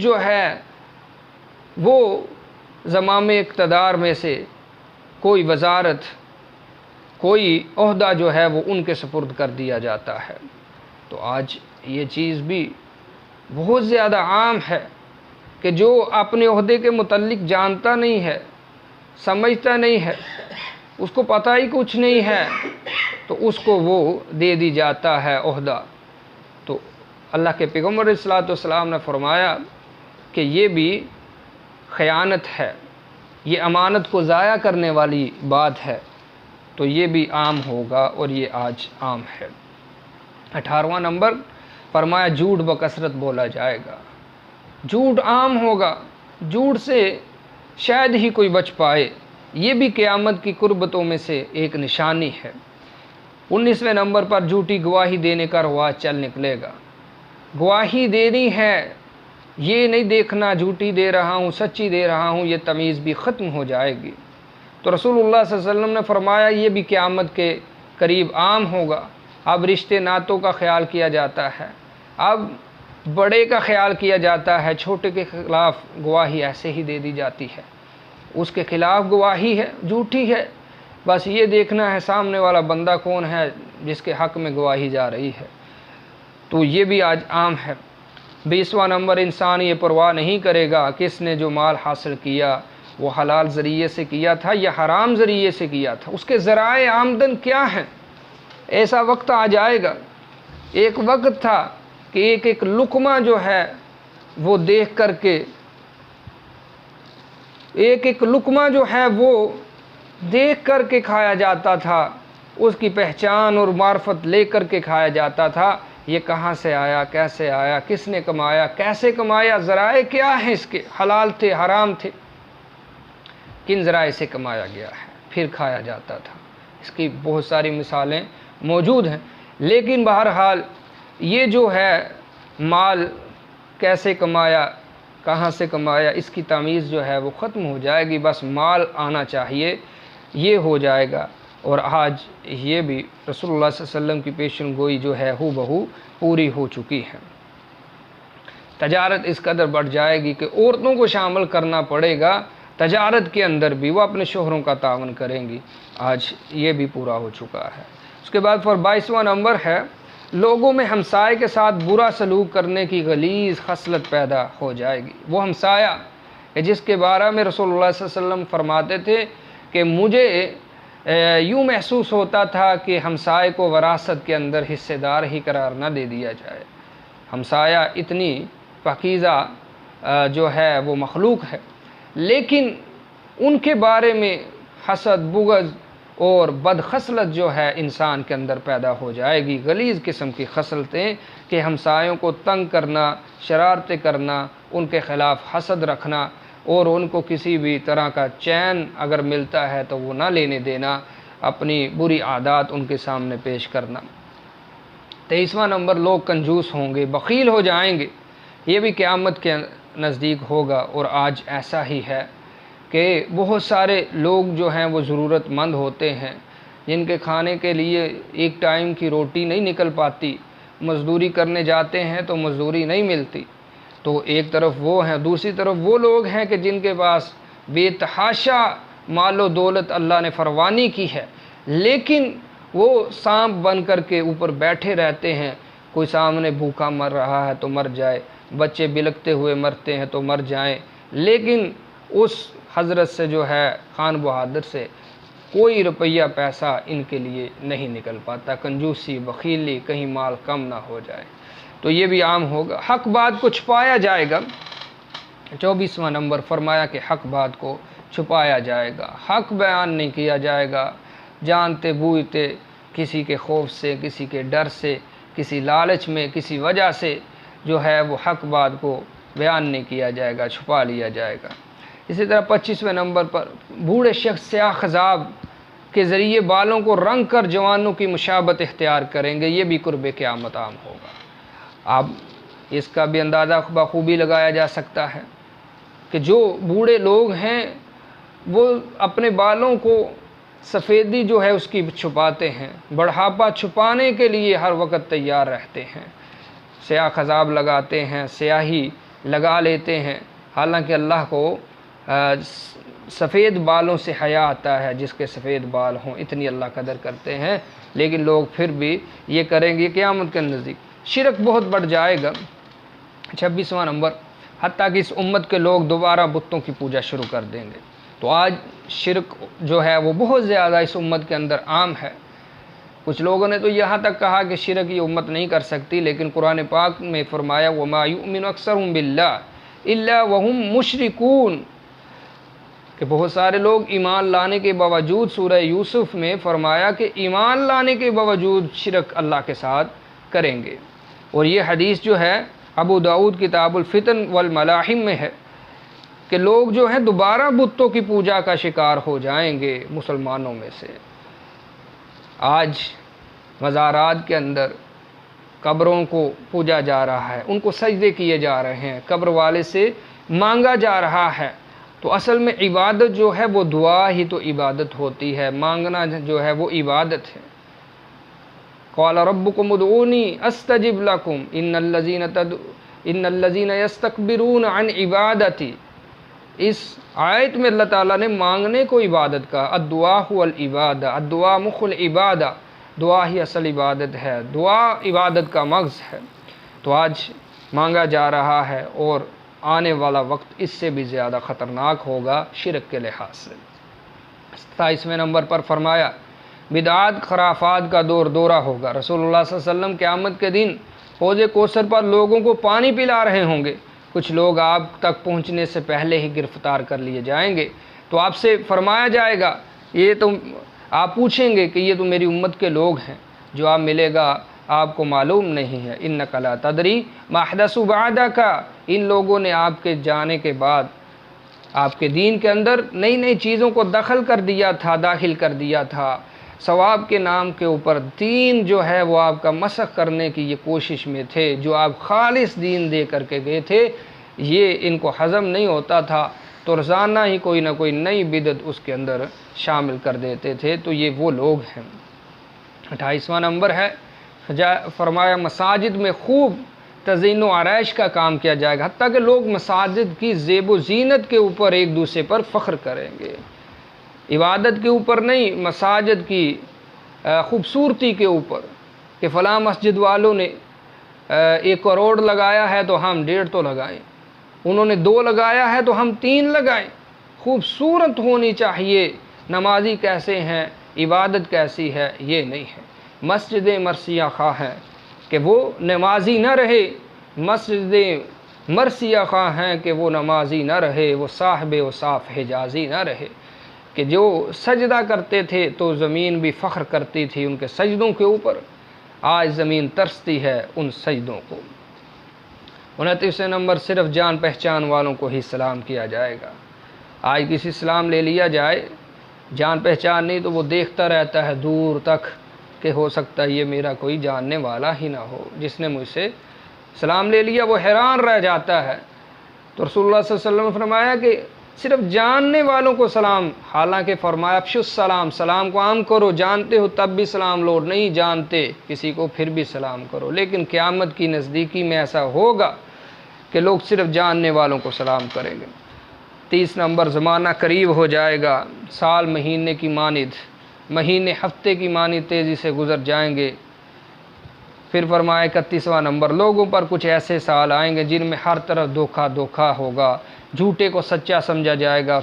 جو ہے وہ زمام اقتدار میں سے کوئی وزارت، کوئی عہدہ جو ہے وہ ان کے سپرد کر دیا جاتا ہے۔ تو آج یہ چیز بھی بہت زیادہ عام ہے کہ جو اپنے عہدے کے متعلق جانتا نہیں ہے، سمجھتا نہیں ہے، اس کو پتہ ہی کچھ نہیں ہے، تو اس کو وہ دے دی جاتا ہے عہدہ۔ تو اللہ کے پیغمبر علیہ الصلوۃ والسلام نے فرمایا کہ یہ بھی خیانت ہے، یہ امانت کو ضائع کرنے والی بات ہے، تو یہ بھی عام ہوگا اور یہ آج عام ہے۔ 18واں نمبر فرمایا جھوٹ بکثرت بولا جائے گا، جھوٹ عام ہوگا، جھوٹ سے شاید ہی کوئی بچ پائے، یہ بھی قیامت کی قربتوں میں سے ایک نشانی ہے۔ 19ویں نمبر پر جھوٹی گواہی دینے کا رواج چل نکلے گا۔ گواہی دینی ہے، یہ نہیں دیکھنا جھوٹی دے رہا ہوں سچی دے رہا ہوں، یہ تمیز بھی ختم ہو جائے گی۔ تو رسول اللہ صلی اللہ علیہ وسلم نے فرمایا یہ بھی قیامت کے قریب عام ہوگا۔ اب رشتے ناتوں کا خیال کیا جاتا ہے، اب بڑے کا خیال کیا جاتا ہے، چھوٹے کے خلاف گواہی ایسے ہی دے دی جاتی ہے، اس کے خلاف گواہی ہے جھوٹی ہے، بس یہ دیکھنا ہے سامنے والا بندہ کون ہے جس کے حق میں گواہی جا رہی ہے، تو یہ بھی آج عام ہے۔ 20واں نمبر انسان یہ پرواہ نہیں کرے گا کس نے جو مال حاصل کیا وہ حلال ذریعے سے کیا تھا یا حرام ذریعے سے کیا تھا، اس کے ذرائع آمدن کیا ہیں۔ ایسا وقت آ جائے گا، ایک وقت تھا کہ ایک ایک لقمہ جو ہے وہ دیکھ کر کے، ایک ایک لقمہ جو ہے وہ دیکھ کر کے کھایا جاتا تھا، اس کی پہچان اور معرفت لے کر کے کھایا جاتا تھا، یہ کہاں سے آیا، کیسے آیا، کس نے کمایا، کیسے کمایا، ذرائع کیا ہیں اس کے، حلال تھے حرام تھے، کن ذرائع سے کمایا گیا ہے، پھر کھایا جاتا تھا۔ اس کی بہت ساری مثالیں موجود ہیں، لیکن بہرحال یہ جو ہے مال کیسے کمایا، کہاں سے کمایا، اس کی تمیز جو ہے وہ ختم ہو جائے گی، بس مال آنا چاہیے، یہ ہو جائے گا۔ اور آج یہ بھی رسول اللہ صلی اللہ علیہ وسلم کی پیشن گوئی جو ہے ہو بہو پوری ہو چکی ہے۔ تجارت اس قدر بڑھ جائے گی کہ عورتوں کو شامل کرنا پڑے گا تجارت کے اندر بھی، وہ اپنے شوہروں کا تعاون کریں گی، آج یہ بھی پورا ہو چکا ہے۔ اس کے بعد 22واں نمبر ہے لوگوں میں ہمسائے کے ساتھ برا سلوک کرنے کی غلیظ خصلت پیدا ہو جائے گی۔ وہ ہمسایہ کہ جس کے بارے میں رسول اللہ صلی اللہ علیہ وسلم فرماتے تھے کہ مجھے یوں محسوس ہوتا تھا کہ ہمسائے کو وراثت کے اندر حصے دار ہی قرار نہ دے دیا جائے۔ ہمسایہ اتنی پاکیزہ جو ہے وہ مخلوق ہے، لیکن ان کے بارے میں حسد، بغض اور بد خصلت جو ہے انسان کے اندر پیدا ہو جائے گی، غلیظ قسم کی خصلتیں کہ ہمسایوں کو تنگ کرنا، شرارتیں کرنا، ان کے خلاف حسد رکھنا اور ان کو کسی بھی طرح کا چین اگر ملتا ہے تو وہ نہ لینے دینا، اپنی بری عادات ان کے سامنے پیش کرنا۔ 23واں نمبر لوگ کنجوس ہوں گے، بخیل ہو جائیں گے، یہ بھی قیامت کے نزدیک ہوگا، اور آج ایسا ہی ہے کہ بہت سارے لوگ جو ہیں وہ ضرورت مند ہوتے ہیں، جن کے کھانے کے لیے ایک ٹائم کی روٹی نہیں نکل پاتی، مزدوری کرنے جاتے ہیں تو مزدوری نہیں ملتی، تو ایک طرف وہ ہیں، دوسری طرف وہ لوگ ہیں کہ جن کے پاس بے تحاشا مال و دولت اللہ نے فراوانی کی ہے، لیکن وہ سانپ بن کر کے اوپر بیٹھے رہتے ہیں، کوئی سامنے بھوکا مر رہا ہے تو مر جائے، بچے بلکتے ہوئے مرتے ہیں تو مر جائیں، لیکن اس حضرت سے جو ہے خان بہادر سے کوئی روپیہ پیسہ ان کے لیے نہیں نکل پاتا، کنجوسی، بخیلی، کہیں مال کم نہ ہو جائے، تو یہ بھی عام ہوگا۔ حق بات کو چھپایا جائے گا۔ 24واں نمبر فرمایا کہ حق بات کو چھپایا جائے گا، حق بیان نہیں کیا جائے گا، جانتے بوجھتے کسی کے خوف سے، کسی کے ڈر سے، کسی لالچ میں، کسی وجہ سے جو ہے وہ حق بات کو بیان نہیں کیا جائے گا، چھپا لیا جائے گا۔ اسی طرح 25ویں نمبر پر بوڑھے شخص سیاہ خضاب کے ذریعے بالوں کو رنگ کر جوانوں کی مشابت اختیار کریں گے، یہ بھی قرب قیامت عام ہوگا۔ اب اس کا بھی اندازہ بخوبی لگایا جا سکتا ہے کہ جو بوڑھے لوگ ہیں وہ اپنے بالوں کو سفیدی جو ہے اس کی چھپاتے ہیں، بڑھاپا چھپانے کے لیے ہر وقت تیار رہتے ہیں، سیاہ خضاب لگاتے ہیں، سیاہی لگا لیتے ہیں، حالانکہ اللہ کو سفید بالوں سے حیا آتا ہے، جس کے سفید بال ہوں، اتنی اللہ قدر کرتے ہیں، لیکن لوگ پھر بھی یہ کریں گے قیامت کے نزدیک۔ شرک بہت بڑھ جائے گا۔ 26واں نمبر، حتیٰ کہ اس امت کے لوگ دوبارہ بتوں کی پوجا شروع کر دیں گے۔ تو آج شرک جو ہے وہ بہت زیادہ اس امت کے اندر عام ہے۔ کچھ لوگوں نے تو یہاں تک کہا کہ شرک یہ امت نہیں کر سکتی، لیکن قرآن پاک میں فرمایا وَمَا يُؤْمِنُ أَكْثَرُهُم بِاللَّهِ إِلَّا وَهُم مُشْرِكُونَ، کہ بہت سارے لوگ ایمان لانے کے باوجود، سورہ یوسف میں فرمایا کہ ایمان لانے کے باوجود شرک اللہ کے ساتھ کریں گے۔ اور یہ حدیث جو ہے ابو داؤد کتاب الفتن والملاحم میں ہے کہ لوگ جو ہیں دوبارہ بتوں کی پوجا کا شکار ہو جائیں گے مسلمانوں میں سے۔ آج مزارات کے اندر قبروں کو پوجا جا رہا ہے، ان کو سجدے کیے جا رہے ہیں، قبر والے سے مانگا جا رہا ہے۔ تو اصل میں عبادت جو ہے وہ دعا ہی تو عبادت ہوتی ہے، مانگنا جو ہے وہ عبادت ہے۔ قال ربکم ادعونی استجب لکم ان الذین یستکبرون عن عبادتی۔ اس آیت میں اللہ تعالیٰ نے مانگنے کو عبادت کا، الدعاء هو العبادہ، الدعاء مخ العبادہ، دعا ہی اصل عبادت ہے، دعا عبادت کا مغز ہے۔ تو آج مانگا جا رہا ہے، اور آنے والا وقت اس سے بھی زیادہ خطرناک ہوگا شرک کے لحاظ سے۔ 27ویں نمبر پر فرمایا بدعات خرافات کا دور دورہ ہوگا۔ رسول اللہ صلی اللہ علیہ وسلم قیامت کے دن حوض کوثر پر لوگوں کو پانی پلا رہے ہوں گے، کچھ لوگ آپ تک پہنچنے سے پہلے ہی گرفتار کر لیے جائیں گے۔ تو آپ سے فرمایا جائے گا، یہ تو آپ پوچھیں گے کہ یہ تو میری امت کے لوگ ہیں، جواب ملے گا آپ کو معلوم نہیں ہے، انک لا تدری ما احدث بعدک، ان لوگوں نے آپ کے جانے کے بعد آپ کے دین کے اندر نئی نئی چیزوں کو داخل کر دیا تھا، ثواب کے نام کے اوپر دین جو ہے وہ آپ کا مسخ کرنے کی یہ کوشش میں تھے، جو آپ خالص دین دے کر کے گئے تھے، یہ ان کو ہضم نہیں ہوتا تھا، تو روزانہ ہی کوئی نہ کوئی نئی بدعت اس کے اندر شامل کر دیتے تھے۔ تو یہ وہ لوگ ہیں۔ 28واں نمبر ہے، فرمایا مساجد میں خوب تزئین و آرائش کا کام کیا جائے گا، حتیٰ کہ لوگ مساجد کی زیب و زینت کے اوپر ایک دوسرے پر فخر کریں گے، عبادت کے اوپر نہیں، مساجد کی خوبصورتی کے اوپر، کہ فلاں مسجد والوں نے 1 کروڑ لگایا ہے تو ہم 1.5 تو لگائیں، انہوں نے 2 لگایا ہے تو ہم 3 لگائیں۔ خوبصورت ہونی چاہیے، نمازی کیسے ہیں، عبادت کیسی ہے، یہ نہیں ہے۔ مسجد مرثیہ خواہ ہیں کہ وہ نمازی نہ رہے، مسجد مرثیہ خواہ ہیں کہ وہ نمازی نہ رہے، وہ صاحب و صاف حجازی نہ رہے، کہ جو سجدہ کرتے تھے تو زمین بھی فخر کرتی تھی ان کے سجدوں کے اوپر، آج زمین ترستی ہے ان سجدوں کو۔ 29 نمبر، صرف جان پہچان والوں کو ہی سلام کیا جائے گا۔ آج کسی سلام لے لیا جائے، جان پہچان نہیں تو وہ دیکھتا رہتا ہے دور تک کہ ہو سکتا ہے یہ میرا کوئی جاننے والا ہی نہ ہو، جس نے مجھ سے سلام لے لیا وہ حیران رہ جاتا ہے۔ تو رسول اللہ صلی اللہ علیہ وسلم نے فرمایا کہ صرف جاننے والوں کو سلام، حالانکہ فرمایا افشوا السلام، سلام کو عام کرو، جانتے ہو تب بھی سلام لو، نہیں جانتے کسی کو پھر بھی سلام کرو۔ لیکن قیامت کی نزدیکی میں ایسا ہوگا کہ لوگ صرف جاننے والوں کو سلام کریں گے۔ 30 نمبر، زمانہ قریب ہو جائے گا، سال مہینے کی مانند، مہینے ہفتے کی مانند تیزی سے گزر جائیں گے۔ پھر فرمایا 31واں نمبر، لوگوں پر کچھ ایسے سال آئیں گے جن میں ہر طرف دھوکہ ہوگا، جھوٹے کو سچا سمجھا جائے گا،